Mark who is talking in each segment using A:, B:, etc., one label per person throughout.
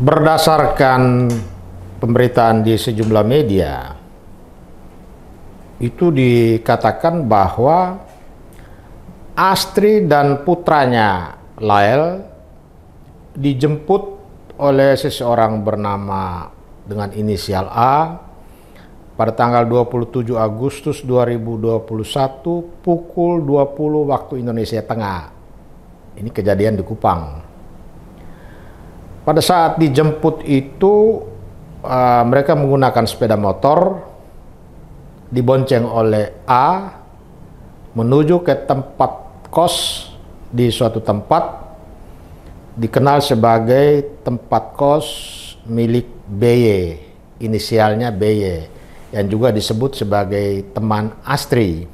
A: Berdasarkan pemberitaan di sejumlah media, itu dikatakan bahwa Astri dan putranya Lael dijemput oleh seseorang bernama dengan inisial A pada tanggal 27 Agustus 2021 pukul 20 waktu Indonesia Tengah. Ini kejadian di Kupang. Pada saat dijemput itu mereka menggunakan sepeda motor dibonceng oleh A menuju ke tempat kos di suatu tempat dikenal sebagai tempat kos milik BY, inisialnya BY, yang juga disebut sebagai teman Astri.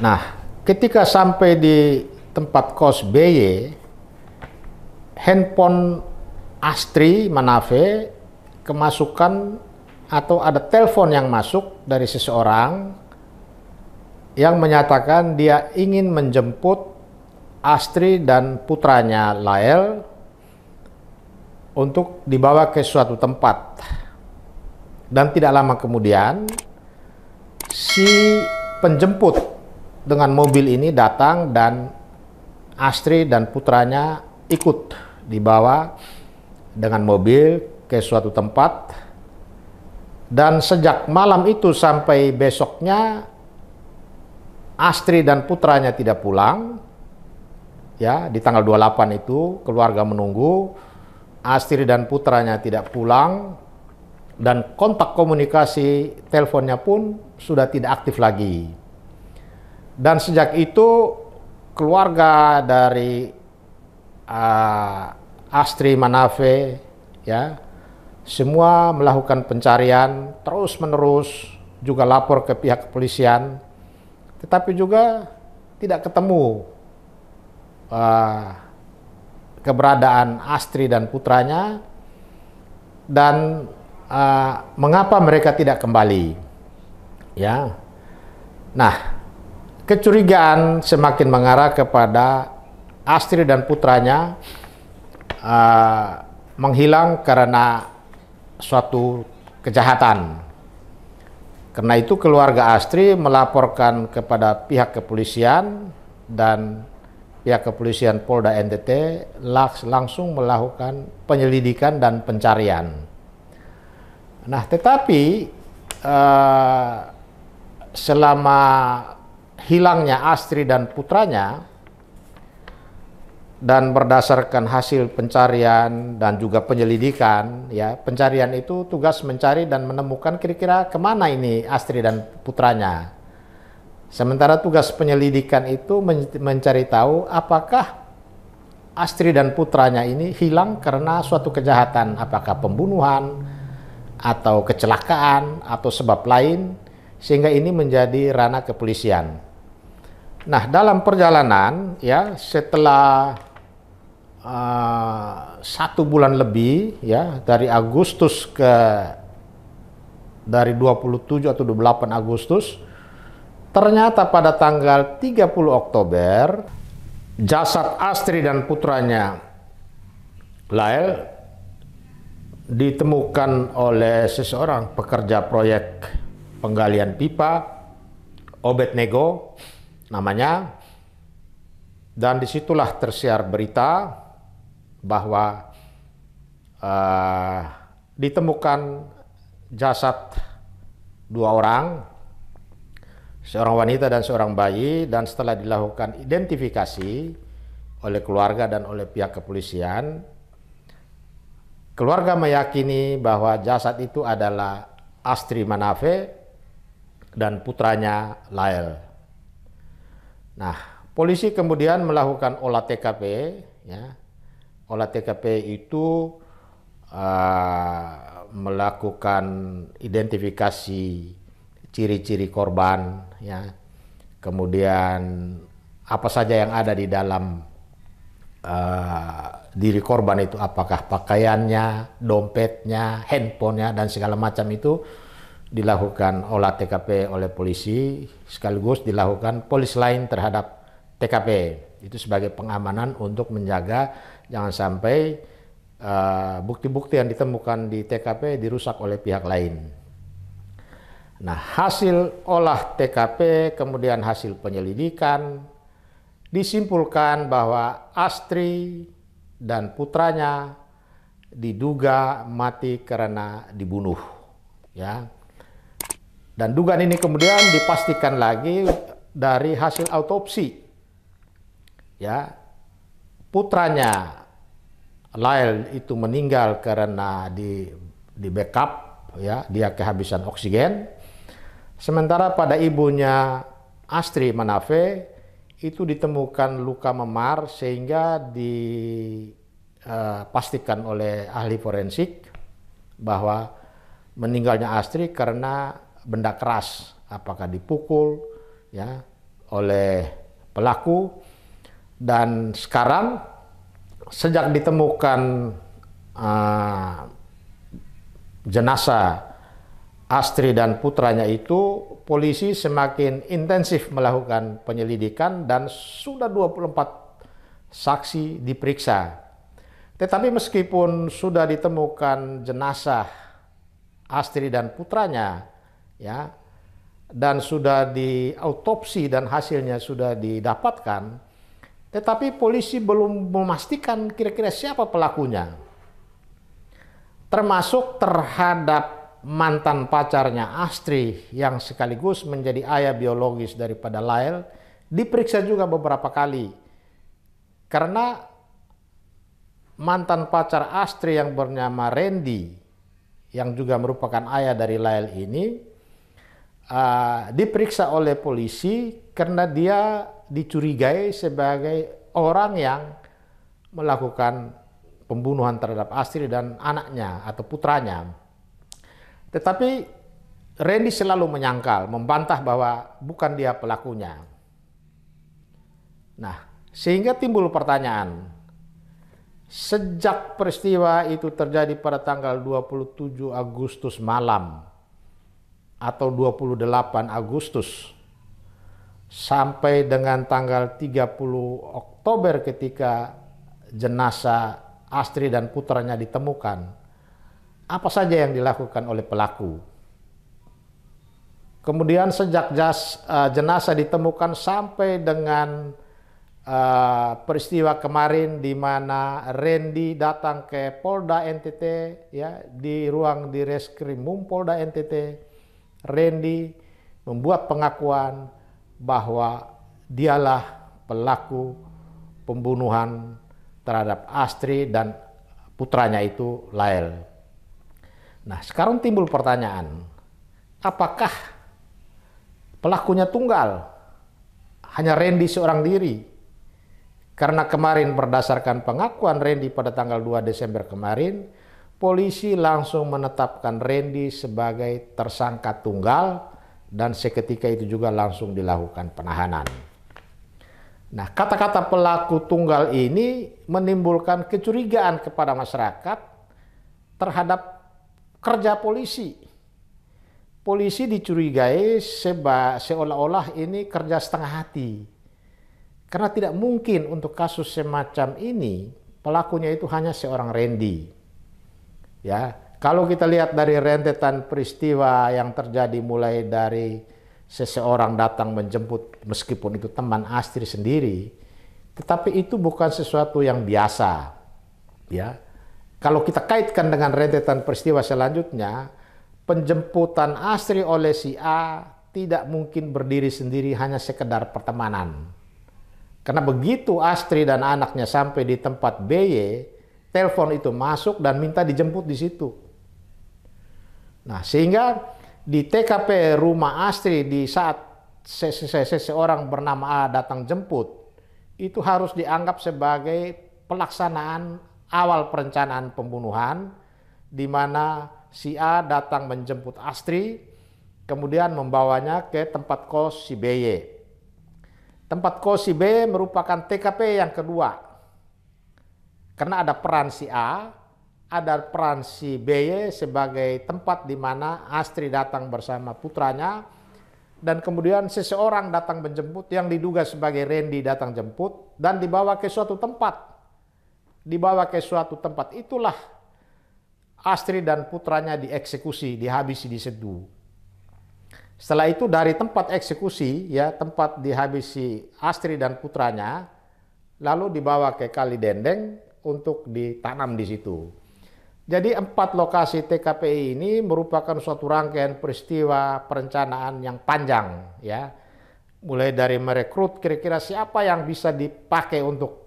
A: Nah, ketika sampai di tempat kos BY, handphone Astri Manafe kemasukan atau ada telepon yang masuk dari seseorang yang menyatakan dia ingin menjemput Astri dan putranya Lael untuk dibawa ke suatu tempat. Dan tidak lama kemudian si penjemput dengan mobil ini datang dan Astri dan putranya ikut dibawa dengan mobil ke suatu tempat, dan sejak malam itu sampai besoknya Astri dan putranya tidak pulang. Ya, di tanggal 28 itu keluarga menunggu Astri dan putranya tidak pulang, dan kontak komunikasi teleponnya pun sudah tidak aktif lagi. Dan sejak itu keluarga dari Astri Manafe ya semua melakukan pencarian terus menerus, juga lapor ke pihak kepolisian, tetapi juga tidak ketemu keberadaan Astri dan putranya, dan mengapa mereka tidak kembali ya. Nah, kecurigaan semakin mengarah kepada Astri dan putranya menghilang karena suatu kejahatan. Karena itu keluarga Astri melaporkan kepada pihak kepolisian, dan pihak kepolisian Polda NTT langsung melakukan penyelidikan dan pencarian. Nah, tetapi selama hilangnya Astri dan putranya, dan berdasarkan hasil pencarian dan juga penyelidikan, ya, pencarian itu tugas mencari dan menemukan kira-kira kemana ini Astri dan putranya. Sementara tugas penyelidikan itu mencari tahu apakah Astri dan putranya ini hilang karena suatu kejahatan, apakah pembunuhan atau kecelakaan atau sebab lain, sehingga ini menjadi ranah kepolisian. Nah, dalam perjalanan ya setelah 1 bulan lebih ya, dari Agustus dari 27 atau 28 Agustus, ternyata pada tanggal 30 Oktober jasad Astri dan putranya Lael ditemukan oleh seseorang pekerja proyek penggalian pipa, Obednego namanya, dan disitulah tersiar berita bahwa ditemukan jasad 2 orang, seorang wanita dan seorang bayi, dan setelah dilakukan identifikasi oleh keluarga dan oleh pihak kepolisian, keluarga meyakini bahwa jasad itu adalah Astri Manafe dan putranya Lael. Nah, polisi kemudian melakukan olah TKP ya. Olah TKP itu melakukan identifikasi ciri-ciri korban ya. Kemudian apa saja yang ada di dalam diri korban itu, apakah pakaiannya, dompetnya, handphonenya, dan segala macam itu dilakukan olah TKP oleh polisi, sekaligus dilakukan polis lain terhadap TKP. Itu sebagai pengamanan untuk menjaga jangan sampai bukti-bukti yang ditemukan di TKP dirusak oleh pihak lain. Nah, hasil olah TKP kemudian hasil penyelidikan disimpulkan bahwa Astri dan putranya diduga mati karena dibunuh, ya. Dan dugaan ini kemudian dipastikan lagi dari hasil autopsi, ya. Putranya Lyle itu meninggal karena di backup, ya, dia kehabisan oksigen. Sementara pada ibunya Astri Manafe itu ditemukan luka memar sehingga dipastikan oleh ahli forensik bahwa meninggalnya Astri karena benda keras, apakah dipukul, ya, oleh pelaku. Dan sekarang sejak ditemukan jenazah Astri dan putranya itu, polisi semakin intensif melakukan penyelidikan dan sudah 24 saksi diperiksa. Tetapi meskipun sudah ditemukan jenazah Astri dan putranya, ya, dan sudah diautopsi dan hasilnya sudah didapatkan, tetapi polisi belum memastikan kira-kira siapa pelakunya. Termasuk terhadap mantan pacarnya Astri yang sekaligus menjadi ayah biologis daripada Lyle, diperiksa juga beberapa kali. Karena mantan pacar Astri yang bernama Randy, yang juga merupakan ayah dari Lyle ini, diperiksa oleh polisi karena dia dicurigai sebagai orang yang melakukan pembunuhan terhadap Astri dan anaknya atau putranya. Tetapi Randy selalu menyangkal, membantah bahwa bukan dia pelakunya. Nah, sehingga timbul pertanyaan, sejak peristiwa itu terjadi pada tanggal 27 Agustus malam atau 28 Agustus sampai dengan tanggal 30 Oktober ketika jenazah Astri dan putranya ditemukan, apa saja yang dilakukan oleh pelaku? Kemudian sejak jenazah ditemukan sampai dengan peristiwa kemarin di mana Randy datang ke Polda NTT, ya, di ruang Direskrimum Polda NTT, Randy membuat pengakuan bahwa dialah pelaku pembunuhan terhadap Astri dan putranya itu Lyle. Nah, sekarang timbul pertanyaan, apakah pelakunya tunggal? Hanya Randy seorang diri? Karena kemarin berdasarkan pengakuan Randy pada tanggal 2 Desember kemarin, polisi langsung menetapkan Randy sebagai tersangka tunggal dan seketika itu juga langsung dilakukan penahanan. Nah, kata-kata pelaku tunggal ini menimbulkan kecurigaan kepada masyarakat terhadap kerja polisi. Polisi dicurigai seolah-olah ini kerja setengah hati. Karena tidak mungkin untuk kasus semacam ini pelakunya itu hanya seorang Randy. Ya, kalau kita lihat dari rentetan peristiwa yang terjadi mulai dari seseorang datang menjemput meskipun itu teman Astri sendiri, tetapi itu bukan sesuatu yang biasa. Ya, kalau kita kaitkan dengan rentetan peristiwa selanjutnya, penjemputan Astri oleh si A tidak mungkin berdiri sendiri hanya sekedar pertemanan. Karena begitu Astri dan anaknya sampai di tempat BY, telepon itu masuk dan minta dijemput di situ. Nah, sehingga di TKP rumah Astri di saat seseorang bernama A datang jemput, itu harus dianggap sebagai pelaksanaan awal perencanaan pembunuhan, di mana si A datang menjemput Astri, kemudian membawanya ke tempat kos si BY. Tempat kos si B merupakan TKP yang kedua. Karena ada peran si A, ada peran si BY sebagai tempat di mana Astri datang bersama putranya, dan kemudian seseorang datang menjemput yang diduga sebagai Randy datang jemput dan dibawa ke suatu tempat. dibawa ke suatu tempat, itulah Astri dan putranya dieksekusi, dihabisi di Setu. Setelah itu dari tempat eksekusi, ya tempat dihabisi Astri dan putranya, lalu dibawa ke Kali Dendeng untuk ditanam di situ. Jadi 4 lokasi TKP ini merupakan suatu rangkaian peristiwa perencanaan yang panjang, ya. Mulai dari merekrut kira-kira siapa yang bisa dipakai untuk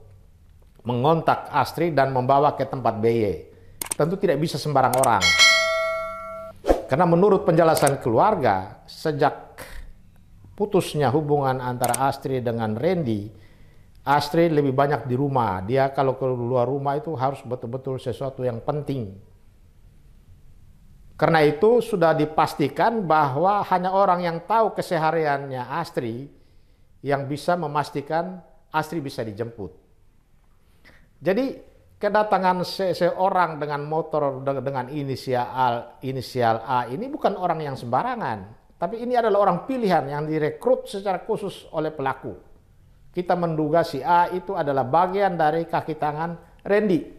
A: mengontak Astri dan membawa ke tempat BY. Tentu tidak bisa sembarang orang. Karena menurut penjelasan keluarga, sejak putusnya hubungan antara Astri dengan Randy, Astri lebih banyak di rumah. Dia kalau keluar rumah itu harus betul-betul sesuatu yang penting. Karena itu sudah dipastikan bahwa hanya orang yang tahu kesehariannya Astri yang bisa memastikan Astri bisa dijemput. Jadi kedatangan seseorang dengan motor dengan inisial A ini bukan orang yang sembarangan, tapi ini adalah orang pilihan yang direkrut secara khusus oleh pelaku. Kita menduga si A itu adalah bagian dari kaki tangan Randy.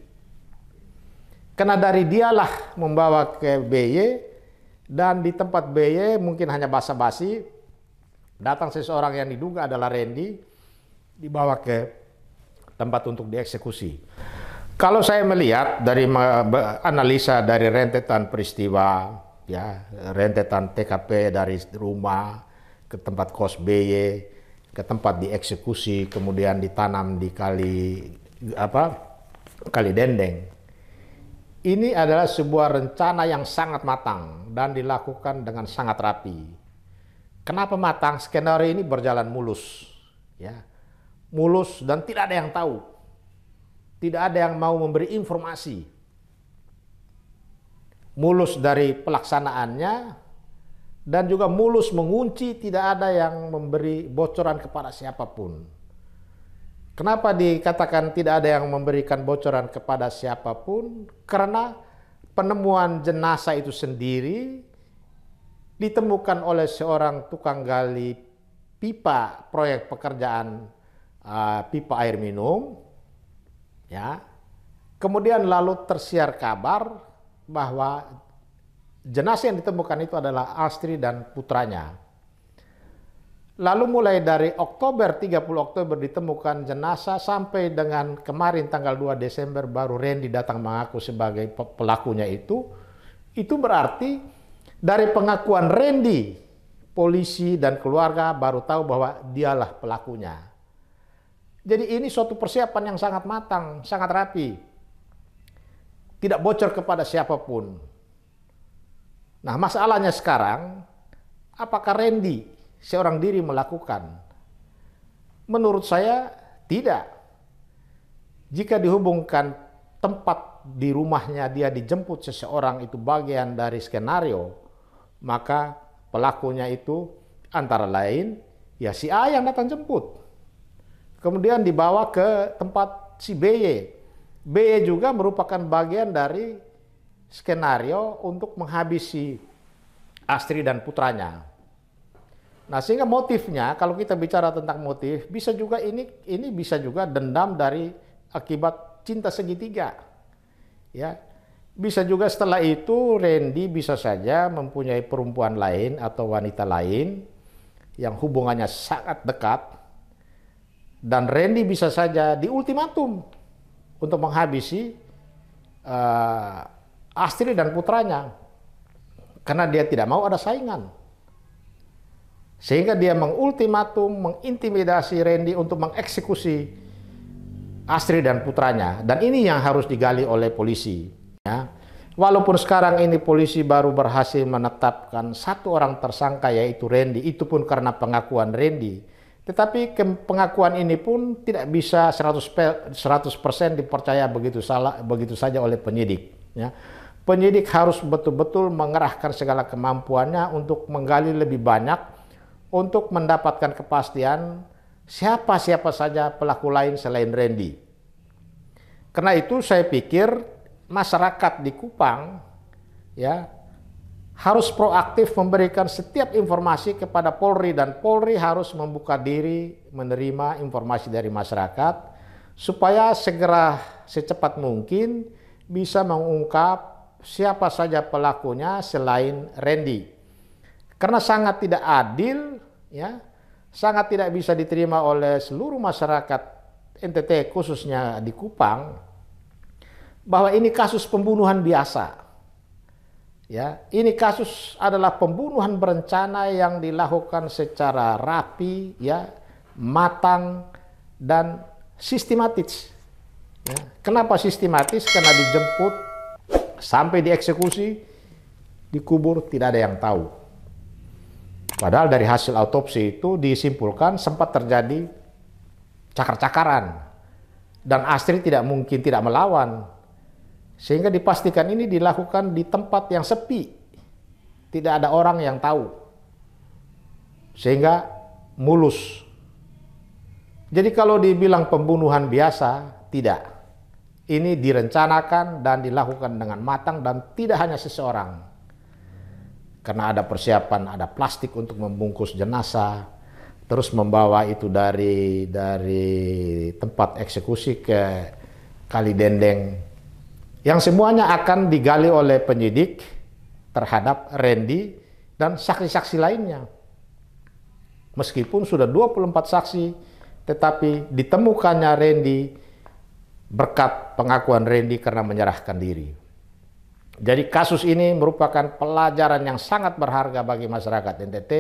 A: Karena dari dialah membawa ke BY, dan di tempat BY mungkin hanya basa-basi, datang seseorang yang diduga adalah Randy, dibawa ke tempat untuk dieksekusi. Kalau saya melihat dari analisa dari rentetan peristiwa, ya rentetan TKP dari rumah ke tempat kos BY, ke tempat dieksekusi, kemudian ditanam di Kali Dendeng. Ini adalah sebuah rencana yang sangat matang dan dilakukan dengan sangat rapi. Kenapa matang? Skenario ini berjalan mulus, ya, mulus dan tidak ada yang tahu. Tidak ada yang mau memberi informasi. Mulus dari pelaksanaannya dan juga mulus mengunci, tidak ada yang memberi bocoran kepada siapapun. Kenapa dikatakan tidak ada yang memberikan bocoran kepada siapapun? Karena penemuan jenazah itu sendiri ditemukan oleh seorang tukang gali pipa proyek pekerjaan pipa air minum. Ya, kemudian lalu tersiar kabar bahwa jenazah yang ditemukan itu adalah Astri dan putranya. Lalu mulai dari 30 Oktober ditemukan jenazah sampai dengan kemarin tanggal 2 Desember baru Randy datang mengaku sebagai pelakunya itu berarti dari pengakuan Randy, polisi dan keluarga baru tahu bahwa dialah pelakunya. Jadi ini suatu persiapan yang sangat matang, sangat rapi. Tidak bocor kepada siapapun. Nah, masalahnya sekarang, apakah Randy seorang diri melakukan? Menurut saya tidak. Jika dihubungkan tempat di rumahnya dia dijemput seseorang itu bagian dari skenario, maka pelakunya itu antara lain ya si A yang datang jemput. Kemudian dibawa ke tempat si BY. BY juga merupakan bagian dari skenario untuk menghabisi Astri dan putranya. Nah, sehingga motifnya, kalau kita bicara tentang motif, bisa juga ini bisa juga dendam dari akibat cinta segitiga. Ya. Bisa juga setelah itu Randy bisa saja mempunyai perempuan lain atau wanita lain yang hubungannya sangat dekat. Dan Randy bisa saja diultimatum untuk menghabisi Astri dan putranya. Karena dia tidak mau ada saingan. Sehingga dia mengultimatum, mengintimidasi Randy untuk mengeksekusi Astri dan putranya. Dan ini yang harus digali oleh polisi. Ya. Walaupun sekarang ini polisi baru berhasil menetapkan 1 orang tersangka yaitu Randy. Itu pun karena pengakuan Randy. Tetapi pengakuan ini pun tidak bisa 100% dipercaya begitu saja oleh penyidik. Ya. Penyidik harus betul-betul mengerahkan segala kemampuannya untuk menggali lebih banyak, untuk mendapatkan kepastian siapa saja pelaku lain selain Randy. Karena itu saya pikir masyarakat di Kupang ya harus proaktif memberikan setiap informasi kepada Polri, dan Polri harus membuka diri menerima informasi dari masyarakat supaya segera secepat mungkin bisa mengungkap siapa saja pelakunya selain Randy. Karena sangat tidak adil, ya, sangat tidak bisa diterima oleh seluruh masyarakat NTT khususnya di Kupang bahwa ini kasus pembunuhan biasa. Ya, ini kasus adalah pembunuhan berencana yang dilakukan secara rapi, ya, matang dan sistematis. Ya. Kenapa sistematis? Karena dijemput sampai dieksekusi, dikubur, tidak ada yang tahu. Padahal dari hasil autopsi itu disimpulkan sempat terjadi cakar-cakaran dan Astrid tidak mungkin tidak melawan. Sehingga dipastikan ini dilakukan di tempat yang sepi. Tidak ada orang yang tahu. Sehingga mulus. Jadi kalau dibilang pembunuhan biasa, tidak. Ini direncanakan dan dilakukan dengan matang dan tidak hanya seseorang. Karena ada persiapan, ada plastik untuk membungkus jenazah. Terus membawa itu dari tempat eksekusi ke Kali Dendeng. Yang semuanya akan digali oleh penyidik terhadap Randy dan saksi-saksi lainnya. Meskipun sudah 24 saksi, tetapi ditemukannya Randy berkat pengakuan Randy karena menyerahkan diri. Jadi kasus ini merupakan pelajaran yang sangat berharga bagi masyarakat NTT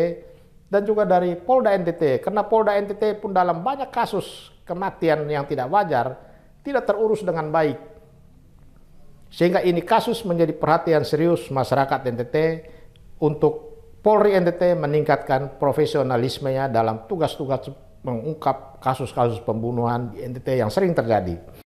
A: dan juga dari Polda NTT. Karena Polda NTT pun dalam banyak kasus kematian yang tidak wajar tidak terurus dengan baik. Sehingga ini kasus menjadi perhatian serius masyarakat NTT untuk Polri NTT meningkatkan profesionalismenya dalam tugas-tugas mengungkap kasus-kasus pembunuhan di NTT yang sering terjadi.